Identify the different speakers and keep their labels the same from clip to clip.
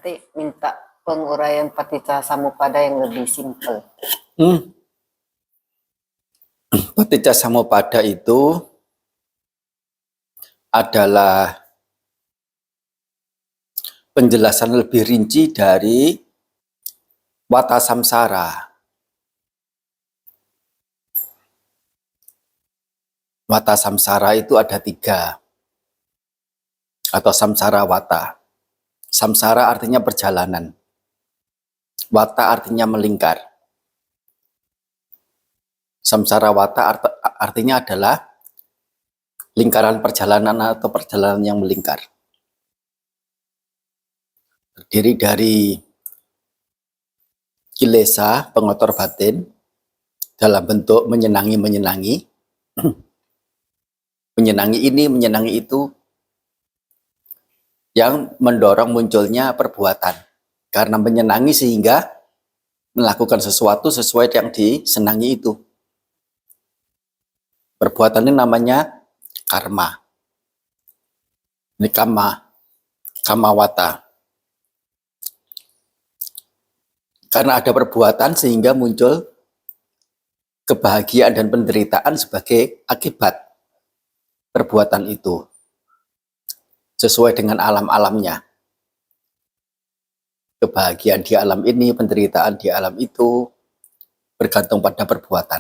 Speaker 1: Bante minta penguraian Paticca Samuppada yang lebih simpel.
Speaker 2: Paticca Samuppada itu adalah penjelasan lebih rinci dari wata samsara. Wata samsara itu ada 3, atau samsara wata. Samsara artinya perjalanan, wata artinya melingkar. Samsara wata artinya adalah lingkaran perjalanan atau perjalanan yang melingkar. Terdiri dari kilesa, pengotor batin, dalam bentuk menyenangi-menyenangi, menyenangi ini, menyenangi itu, yang mendorong munculnya perbuatan. Karena menyenangi sehingga melakukan sesuatu sesuai yang disenangi itu. Perbuatan ini namanya karma. Ini kama wata. Karena ada perbuatan sehingga muncul kebahagiaan dan penderitaan sebagai akibat perbuatan itu. Sesuai dengan alam-alamnya. Kebahagiaan di alam ini, penderitaan di alam itu, bergantung pada perbuatan.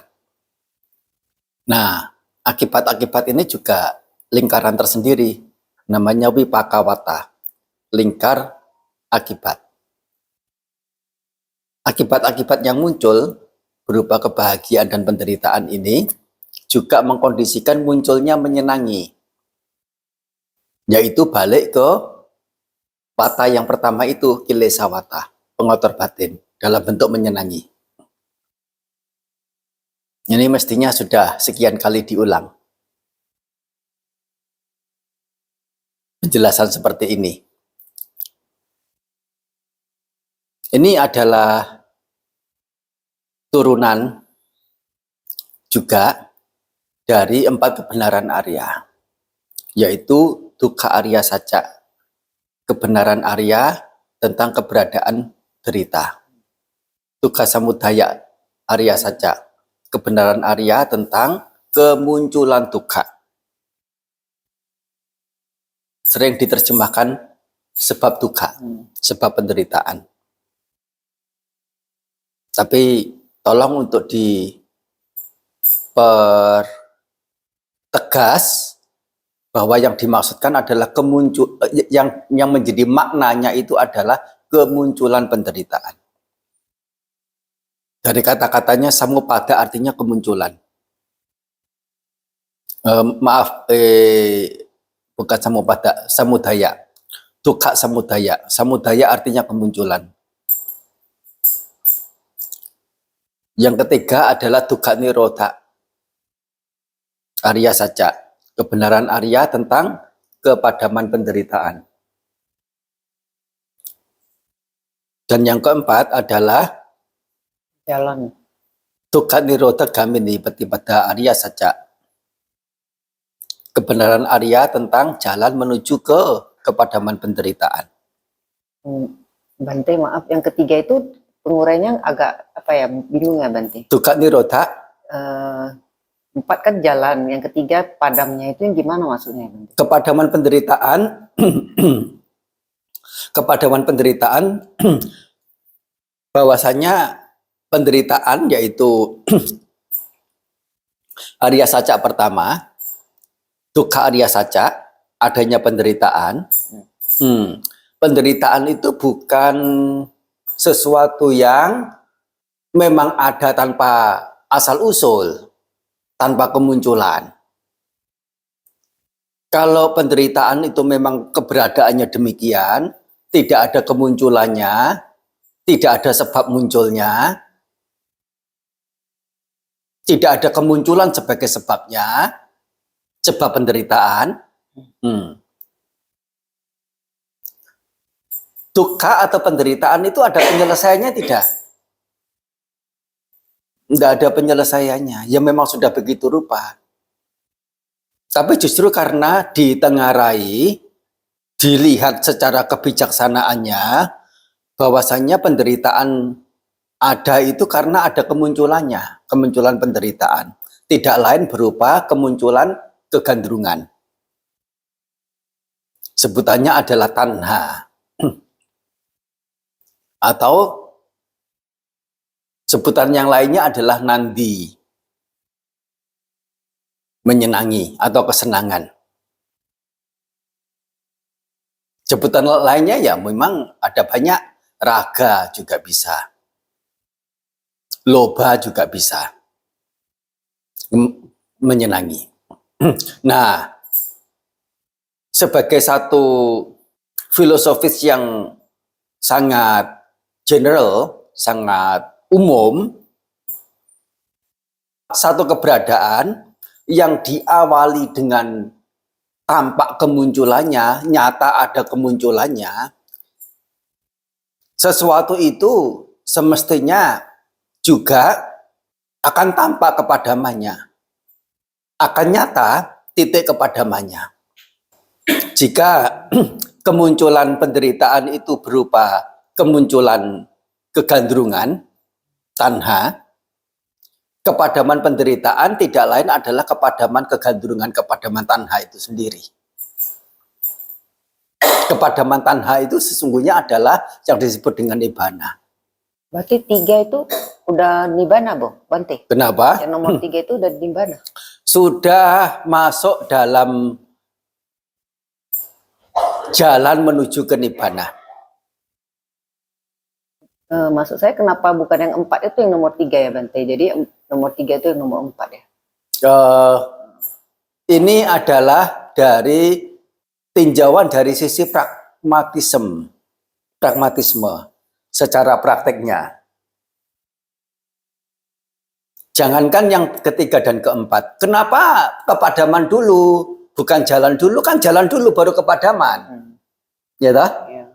Speaker 2: Nah, akibat-akibat ini juga lingkaran tersendiri, namanya wipaka wata, lingkar akibat. Akibat-akibat yang muncul berupa kebahagiaan dan penderitaan ini juga mengkondisikan munculnya menyenangi, yaitu balik ke wata yang pertama itu, kilesa wata, pengotor batin, dalam bentuk menyenangi. Ini mestinya sudah sekian kali diulang penjelasan seperti ini. Ini adalah turunan juga dari 4 kebenaran Arya, yaitu dukkha Arya Sacca, kebenaran Arya tentang keberadaan derita. Dukkha Samudaya Arya Sacca, kebenaran Arya tentang kemunculan dukkha. Sering diterjemahkan sebab dukkha, sebab penderitaan. Tapi tolong untuk dipertegas bahwa yang dimaksudkan adalah yang menjadi maknanya itu adalah kemunculan penderitaan. Dari kata-katanya samupada artinya kemunculan. Bukan samupada, samudaya. Dukkha samudaya. Samudaya artinya kemunculan. Yang ketiga adalah dukkha nirodha Arya Sacca, kebenaran Arya tentang kepadaman penderitaan. Dan yang keempat adalah
Speaker 1: Jalan.
Speaker 2: dukkha nirodha gamini patipada Arya Sacca, kebenaran Arya tentang jalan menuju ke kepadaman penderitaan.
Speaker 1: Bante, maaf, yang ketiga itu penguraiannya agak bingung ya Bante.
Speaker 2: Dukkha nirodha
Speaker 1: 4 kan jalan, yang ketiga padamnya itu yang gimana maksudnya Bante?
Speaker 2: Kepadaman penderitaan kepadaman penderitaan bahwasanya penderitaan yaitu Arya Sacca pertama, dukkha Arya Sacca, adanya penderitaan. Penderitaan itu bukan sesuatu yang memang ada tanpa asal-usul, tanpa kemunculan. Kalau penderitaan itu memang keberadaannya demikian, tidak ada kemunculannya, tidak ada sebab munculnya, tidak ada kemunculan sebagai sebabnya, sebab penderitaan. Dukkha atau penderitaan itu ada penyelesaiannya tidak? Tidak ada penyelesaiannya, ya memang sudah begitu rupa. Tapi justru karena ditengarai, dilihat secara kebijaksanaannya, bahwasannya penderitaan ada itu karena ada kemunculannya, kemunculan penderitaan. Tidak lain berupa kemunculan kegandrungan. Sebutannya adalah tanha. Atau sebutan yang lainnya adalah nandi. Menyenangi atau kesenangan. Sebutan lainnya ya memang ada banyak, raga juga bisa. Loba juga bisa. Menyenangi. Nah, sebagai satu filosofis yang sangat general, sangat umum, satu keberadaan yang diawali dengan tampak kemunculannya, nyata ada kemunculannya, sesuatu itu semestinya juga akan tampak kepadamannya, akan nyata titik kepadamannya. Jika kemunculan penderitaan itu berupa kemunculan kegandrungan, tanha, kepadaman penderitaan tidak lain adalah kepadaman kegandrungan, kepadaman tanha itu sendiri. Kepadaman tanha itu sesungguhnya adalah yang disebut dengan nibbana.
Speaker 1: Berarti 3 itu udah nibbana, Bante?
Speaker 2: Kenapa?
Speaker 1: Yang nomor 3 itu udah nibbana.
Speaker 2: Sudah masuk dalam jalan menuju ke nibbana.
Speaker 1: Maksud saya kenapa bukan yang 4 itu yang nomor 3 ya, Bante? Jadi nomor 3 itu yang nomor 4 ya?
Speaker 2: Ini adalah dari tinjauan dari sisi pragmatisme secara prakteknya. Jangankan yang ketiga dan keempat. Kenapa kepadaman dulu, bukan jalan dulu? Kan jalan dulu baru kepadaman. Ya toh?
Speaker 1: Ya.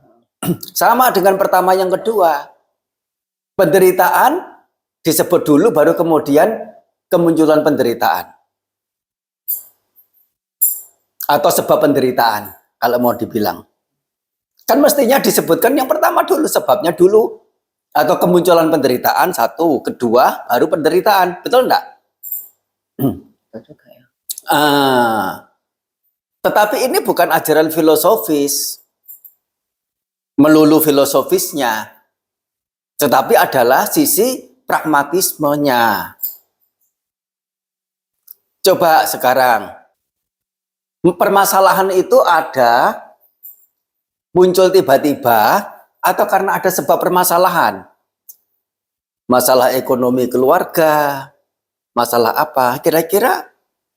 Speaker 2: Sama dengan pertama yang kedua. Penderitaan disebut dulu baru kemudian kemunculan penderitaan. Atau sebab penderitaan kalau mau dibilang. Kan mestinya disebutkan yang pertama dulu, sebabnya dulu. Atau kemunculan penderitaan, satu, kedua, baru penderitaan. Betul enggak?
Speaker 1: Betul juga ya.
Speaker 2: Tetapi ini bukan ajaran filosofis. Melulu filosofisnya. Tetapi adalah sisi pragmatismenya. Coba sekarang. Permasalahan itu ada, muncul tiba-tiba, atau karena ada sebab permasalahan. Masalah ekonomi keluarga, masalah apa, kira-kira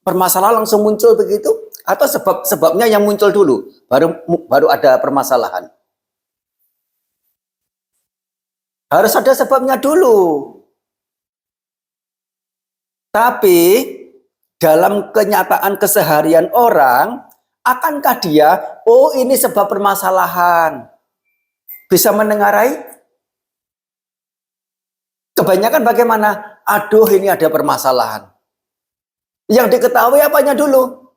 Speaker 2: permasalahan langsung muncul begitu? Atau sebabnya yang muncul dulu, baru ada permasalahan? Harus ada sebabnya dulu. Tapi dalam kenyataan keseharian orang, akankah dia, oh ini sebab permasalahan? Bisa menengarai? Kebanyakan bagaimana? Aduh ini ada permasalahan. Yang diketahui apanya dulu?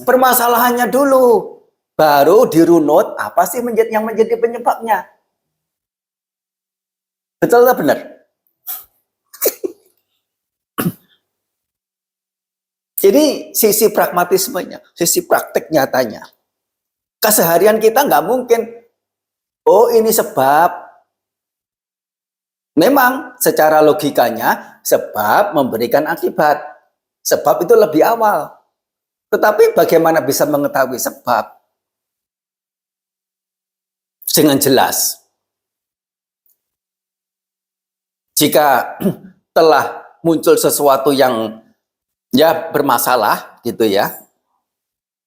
Speaker 2: Permasalahannya dulu. Baru dirunut, apa sih yang menjadi penyebabnya? Betul atau benar? Jadi sisi pragmatismenya, sisi praktek nyatanya. Keseharian kita nggak mungkin, oh ini sebab. Memang secara logikanya sebab memberikan akibat. Sebab itu lebih awal. Tetapi bagaimana bisa mengetahui sebab? Dengan jelas. Jika telah muncul sesuatu yang ya bermasalah gitu ya,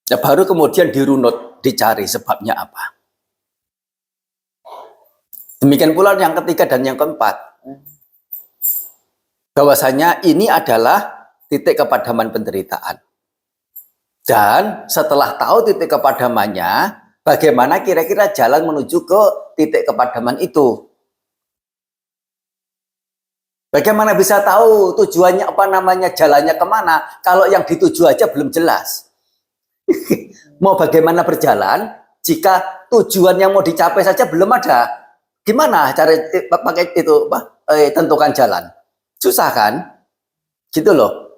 Speaker 2: ya baru kemudian dirunut, dicari sebabnya apa. Demikian pula yang ketiga dan yang keempat. Bahwasanya ini adalah titik kepadaman penderitaan. Dan setelah tahu titik kepadamannya, bagaimana kira-kira jalan menuju ke titik kepadaman itu. Bagaimana bisa tahu tujuannya apa namanya, jalannya kemana, kalau yang dituju aja belum jelas. Mau bagaimana berjalan, jika tujuan yang mau dicapai saja belum ada. Gimana cara pakai itu tentukan jalan? Susah kan? Gitu loh.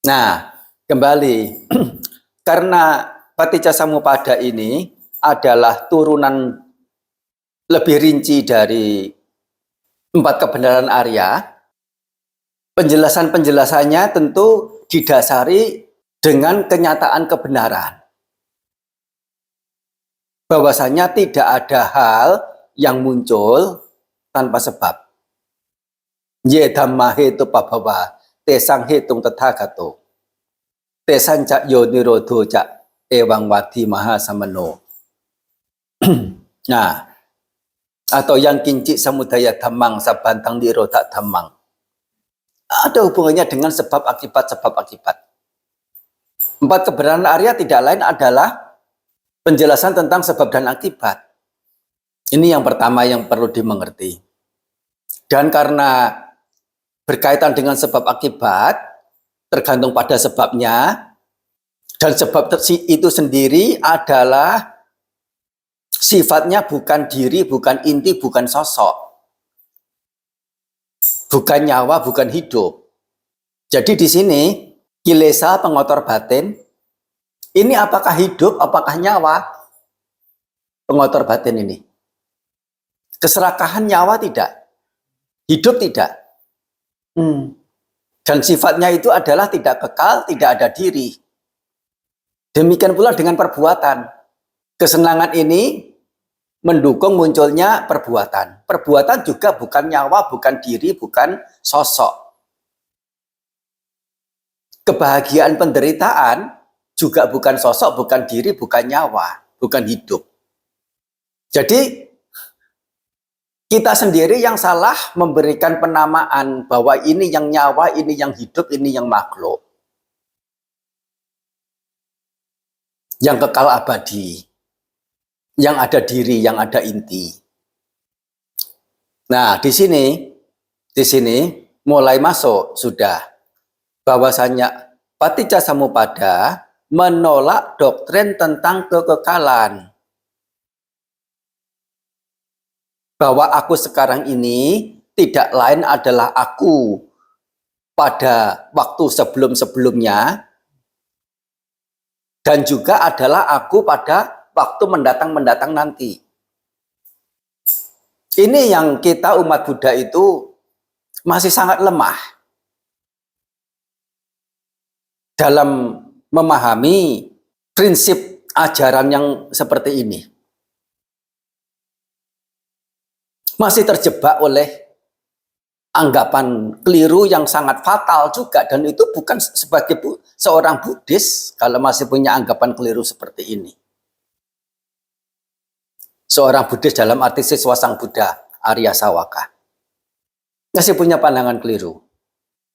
Speaker 2: Nah, kembali karena Paticca Samuppada ini adalah turunan lebih rinci dari 4 kebenaran Arya. Penjelasan-penjelasannya tentu didasari dengan kenyataan kebenaran. Bahwasanya tidak ada hal yang muncul tanpa sebab. Ye dhamma hetu pabhava, tesang hetung tathagato. Tesan cak yo nirodho cak ewang wadi maha samano. Nah, atau yang kincik samudaya dhammang sabantang nirodha dhammang. Ada hubungannya dengan sebab akibat. 4 kebenaran Arya tidak lain adalah penjelasan tentang sebab dan akibat. Ini yang pertama yang perlu dimengerti. Dan karena berkaitan dengan sebab akibat, tergantung pada sebabnya, dan sebab itu sendiri adalah sifatnya bukan diri, bukan inti, bukan sosok, bukan nyawa, bukan hidup. Jadi di sini kilesa pengotor batin, ini apakah hidup, apakah nyawa? Pengotor batin ini. Keserakahan nyawa tidak, hidup tidak. Dan sifatnya itu adalah tidak kekal, tidak ada diri. Demikian pula dengan perbuatan. Kesenangan ini mendukung munculnya perbuatan. Perbuatan juga bukan nyawa, bukan diri, bukan sosok. Kebahagiaan penderitaan juga bukan sosok, bukan diri, bukan nyawa, bukan hidup. Jadi kita sendiri yang salah memberikan penamaan bahwa ini yang nyawa, ini yang hidup, ini yang makhluk. Yang kekal abadi. Yang ada diri, yang ada inti. Nah, di sini mulai masuk sudah bahwasanya Paticca Samuppada menolak doktrin tentang kekekalan. Bahwa aku sekarang ini tidak lain adalah aku pada waktu sebelum-sebelumnya, dan juga adalah aku pada waktu mendatang-mendatang nanti. Ini yang kita umat Buddha itu masih sangat lemah dalam memahami prinsip ajaran yang seperti ini. Masih terjebak oleh anggapan keliru yang sangat fatal juga, dan itu bukan sebagai seorang Buddhis kalau masih punya anggapan keliru seperti ini. Seorang Buddhis dalam arti siswa Sang Buddha Arya Sawaka masih punya pandangan keliru.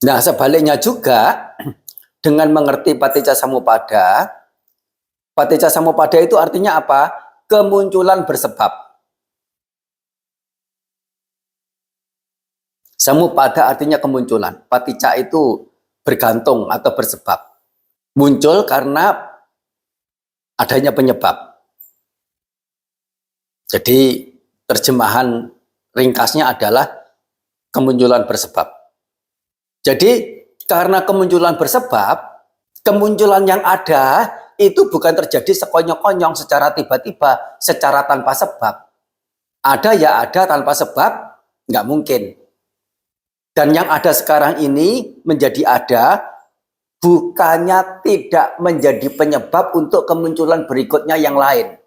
Speaker 2: Nah, sebaliknya juga dengan mengerti Paticca Samuppada, Paticca Samuppada itu artinya apa? Kemunculan bersebab. Samupada artinya kemunculan. Paticca itu bergantung atau bersebab. Muncul karena adanya penyebab. Jadi terjemahan ringkasnya adalah kemunculan bersebab. Jadi karena kemunculan bersebab, kemunculan yang ada itu bukan terjadi sekonyong-konyong secara tiba-tiba, secara tanpa sebab. Ada ya ada, tanpa sebab nggak mungkin. Dan yang ada sekarang ini menjadi ada, bukannya tidak menjadi penyebab untuk kemunculan berikutnya yang lain.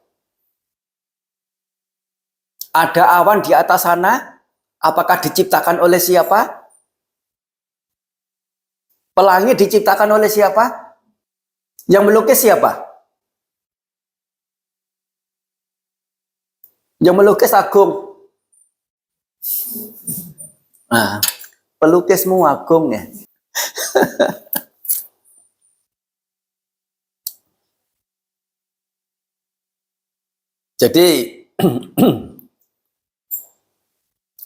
Speaker 2: Ada awan di atas sana, apakah diciptakan oleh siapa? Pelangi diciptakan oleh siapa? Yang melukis siapa? Yang melukis Agung. Nah, pelukismu Agung ya. Jadi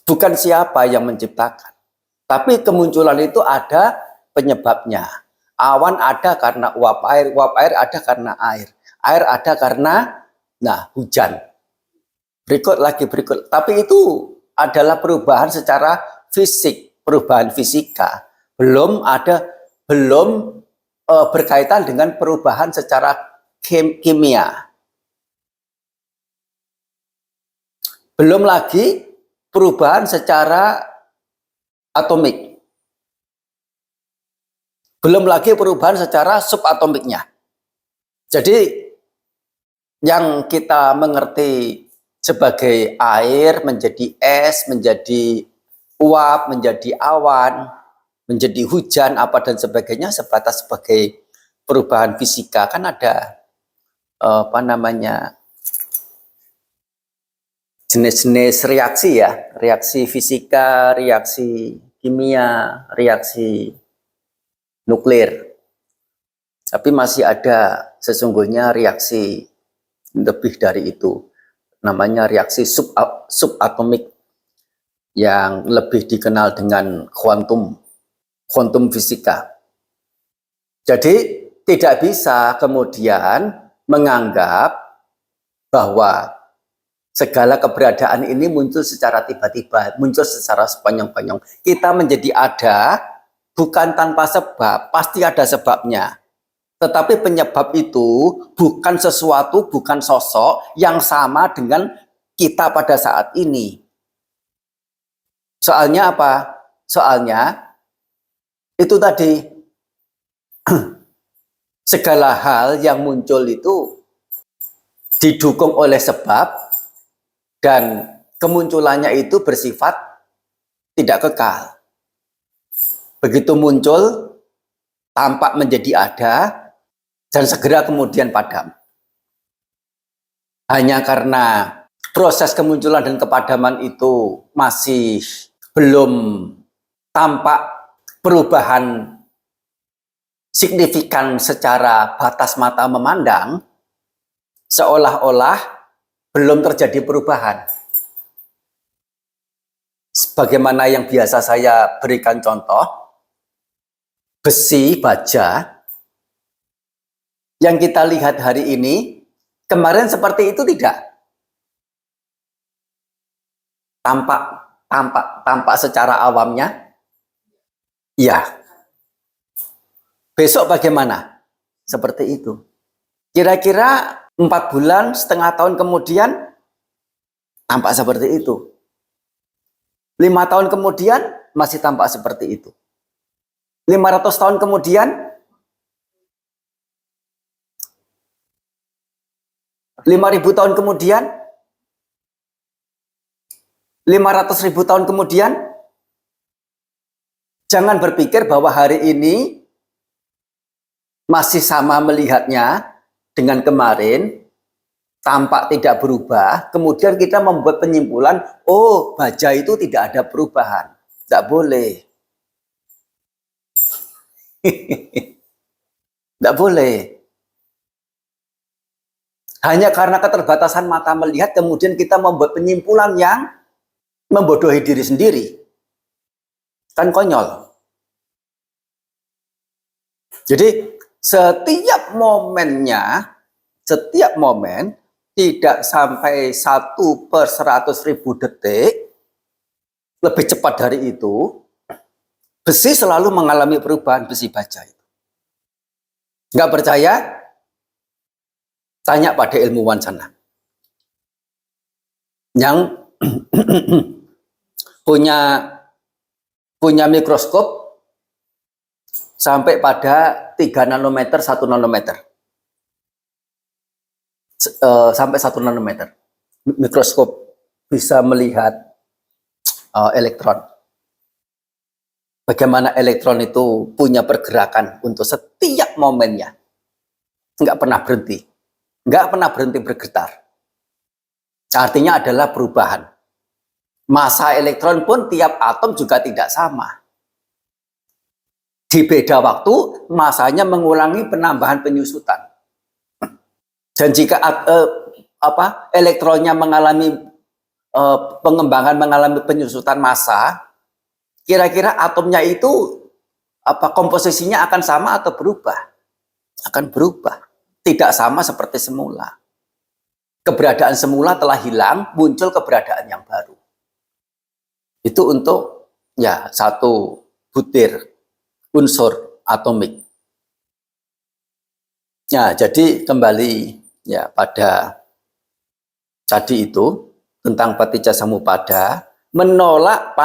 Speaker 2: bukan siapa yang menciptakan, tapi kemunculan itu ada penyebabnya. Awan ada karena uap air ada karena air ada karena hujan. berikut lagi berikut. Tapi itu adalah perubahan secara fisik, perubahan fisika. Belum berkaitan dengan perubahan secara kimia. Belum lagi perubahan secara atomik. Belum lagi perubahan secara subatomiknya. Jadi yang kita mengerti sebagai air menjadi es, menjadi uap, menjadi awan, menjadi hujan, apa dan sebagainya sebatas sebagai perubahan fisika. Kan ada jenis-jenis reaksi ya, reaksi fisika, reaksi kimia, reaksi nuklir. Tapi masih ada sesungguhnya reaksi lebih dari itu. Namanya reaksi subatomik yang lebih dikenal dengan kuantum fisika. Jadi tidak bisa kemudian menganggap bahwa segala keberadaan ini muncul secara tiba-tiba, muncul secara seponyong-ponyong. Kita menjadi ada bukan tanpa sebab, pasti ada sebabnya. Tetapi penyebab itu bukan sesuatu, bukan sosok yang sama dengan kita pada saat ini. Soalnya apa? Soalnya itu tadi, segala hal yang muncul itu didukung oleh sebab dan kemunculannya itu bersifat tidak kekal. Begitu muncul, tampak menjadi ada, dan segera kemudian padam. Hanya karena proses kemunculan dan kepadaman itu masih belum tampak perubahan signifikan secara batas mata memandang, seolah-olah belum terjadi perubahan. Sebagaimana yang biasa saya berikan contoh, besi, baja, yang kita lihat hari ini, kemarin seperti itu tidak? Tampak secara awamnya? Ya. Besok bagaimana? Seperti itu. Kira-kira 4 bulan, setengah tahun kemudian, tampak seperti itu. 5 tahun kemudian, masih tampak seperti itu. 500 tahun kemudian, 5.000 tahun kemudian, 500.000 tahun kemudian, jangan berpikir bahwa hari ini masih sama melihatnya dengan kemarin, tampak tidak berubah, kemudian kita membuat penyimpulan, oh baja itu tidak ada perubahan. Tidak boleh. Tidak boleh. Hanya karena keterbatasan mata melihat, kemudian kita membuat penyimpulan yang membodohi diri sendiri. Kan konyol. Jadi setiap momennya, setiap momen tidak sampai 1/100.000 detik, lebih cepat dari itu, besi selalu mengalami perubahan, besi baja itu. Nggak percaya? Tanya pada ilmuwan sana. Yang punya mikroskop sampai pada 3 nanometer, 1 nanometer. Sampai 1 nanometer. Mikroskop bisa melihat elektron. Bagaimana elektron itu punya pergerakan untuk setiap momennya. Nggak pernah berhenti. Nggak pernah berhenti bergetar. Artinya adalah perubahan. Massa elektron pun tiap atom juga tidak sama. Di beda waktu, massanya mengulangi penambahan penyusutan. Dan jika elektronnya mengalami pengembangan, mengalami penyusutan massa, kira-kira atomnya itu komposisinya akan sama atau berubah? Akan berubah. Tidak sama seperti semula. keberadaan semula telah hilang, muncul keberadaan yang baru. Itu untuk ya satu butir unsur atomik. Ya, jadi kembali ya pada tadi itu tentang paticca samuppada, menolak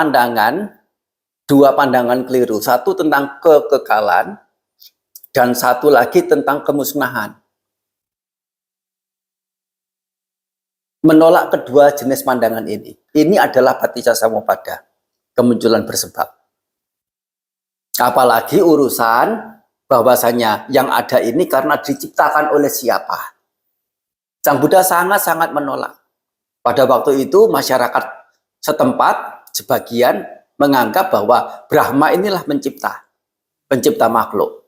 Speaker 2: dua pandangan keliru. Satu tentang kekekalan dan satu lagi tentang kemusnahan. Menolak kedua jenis pandangan ini. Ini adalah paticca samuppada, kemunculan bersebab. Apalagi urusan bahwasanya yang ada ini karena diciptakan oleh siapa. Sang Buddha sangat-sangat menolak. Pada waktu itu masyarakat setempat sebagian menganggap bahwa Brahma inilah pencipta makhluk.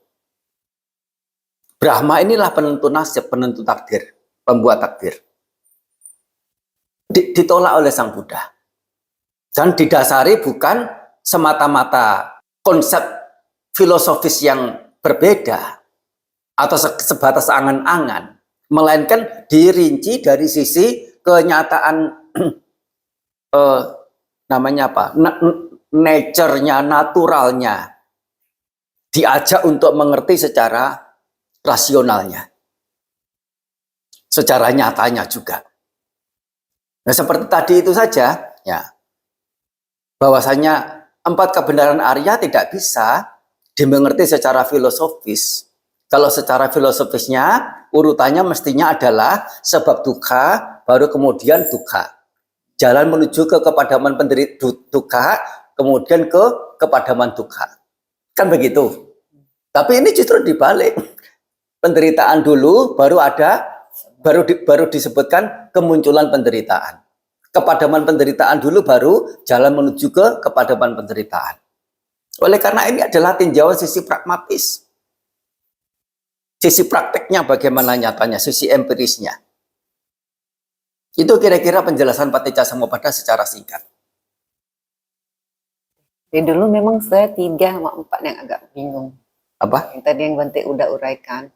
Speaker 2: Brahma inilah penentu nasib, penentu takdir, pembuat takdir. Ditolak oleh Sang Buddha. Dan didasari bukan semata-mata konsep filosofis yang berbeda atau sebatas angan-angan, melainkan dirinci dari sisi kenyataan namanya apa? Nature-nya, naturalnya. Diajak untuk mengerti secara rasionalnya. Secara nyatanya juga. Nah, seperti tadi itu saja, ya. Bahwasanya 4 kebenaran Arya tidak bisa dimengerti secara filosofis. Kalau secara filosofisnya, urutannya mestinya adalah sebab dukkha, baru kemudian dukkha. Jalan menuju ke kepadaman penderita dukkha, kemudian ke kepadaman dukkha. Kan begitu. Tapi ini justru dibalik. Penderitaan dulu, baru disebutkan kemunculan penderitaan. Kepadaman penderitaan dulu, baru jalan menuju ke kepadaman penderitaan. Oleh karena ini adalah tinjauan sisi pragmatis. Sisi prakteknya bagaimana nyatanya, sisi empirisnya. Itu kira-kira penjelasan paticca samuppada secara singkat.
Speaker 1: Jadi dulu memang saya 3 sama 4 yang agak bingung.
Speaker 2: Apa?
Speaker 1: Yang tadi yang Bante udah uraikan.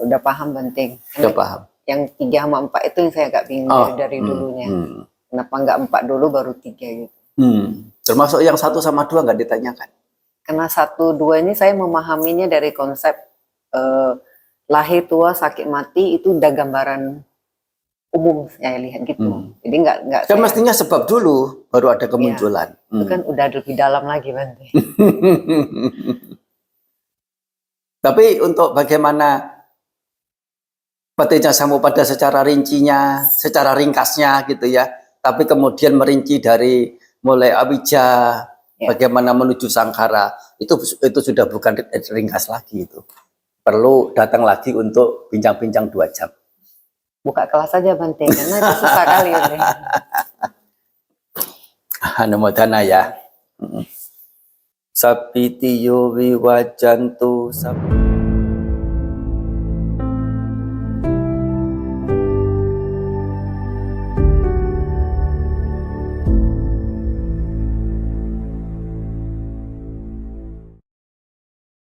Speaker 1: Udah paham Bante.
Speaker 2: Sudah paham.
Speaker 1: Yang 3 sama 4 itu yang saya agak bingung dari dulunya. Kenapa nggak 4 dulu baru 3 gitu.
Speaker 2: Termasuk yang 1 sama 2 nggak ditanyakan.
Speaker 1: Karena 1, 2 ini saya memahaminya dari konsep lahir, tua, sakit, mati itu udah gambaran umum saya lihat gitu. Jadi nggak.
Speaker 2: Kan mestinya sebab dulu baru ada kemunculan.
Speaker 1: Ya, itu kan udah lebih dalam lagi Bante.
Speaker 2: Tapi untuk bagaimana paticca samuppada secara rincinya, secara ringkasnya gitu ya. Tapi kemudian merinci dari mulai awija, bagaimana menuju sangkara, itu sudah bukan ringkas lagi itu. Perlu datang lagi untuk bincang-bincang 2 jam.
Speaker 1: Buka kelas saja Bante, karena itu susah kali.
Speaker 2: Anumodana ya. Sapitiyo viwajantu